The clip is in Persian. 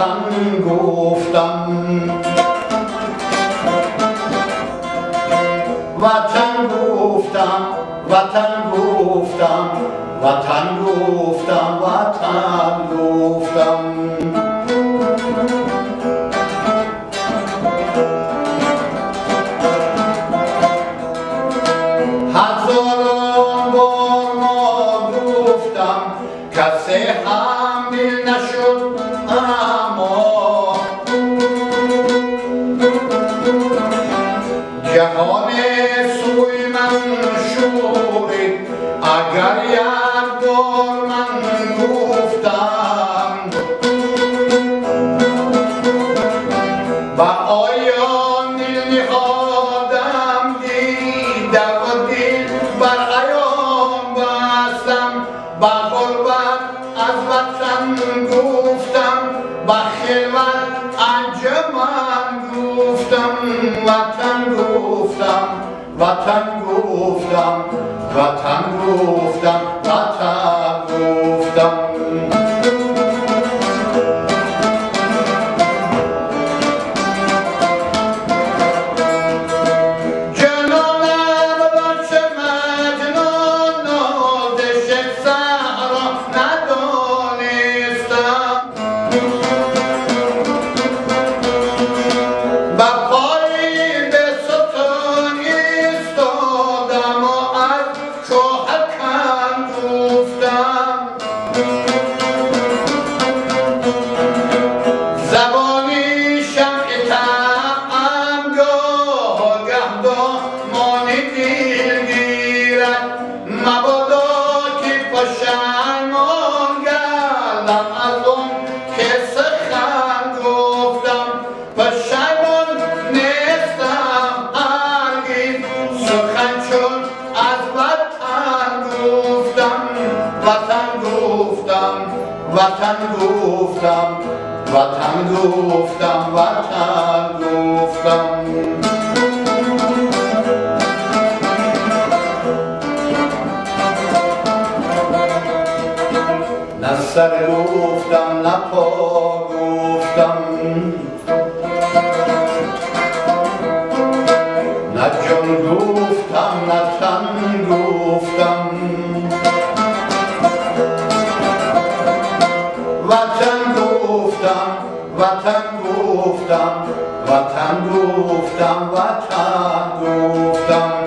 وطن گفتم، وطن گفتم، وطن گفتم، وطن گفتم، وطن گفتم. هزاران بار ما گفتم کسی هم دل نشد، اما جهان سوی من شورید اگر یک بار من گفتم. و آیا دل نهادم دیده و دل بر عیان بستم، به غربت از وطن گفتم، به خلوت انجمن گفتم. وطن گفتم، وطن گفتم، وطن گفتم، وطن گفتم. زبانی شمع طعم گاه گهدان مانی دل گیرد، مبادا که پشیمان گردم از اون که سخن گفتم. پشیمان نیستم هرگز سخن چون از وطن گفتم. وطن گفتم، وطن گفتم، وطن گفتم، وطن گفتم. نه سر گفتم نه پا گفتم، نه جان گفتم نه تن گفتم. وطن گفتم، وطن گفتم، وطن گفتم، وطن گفتم.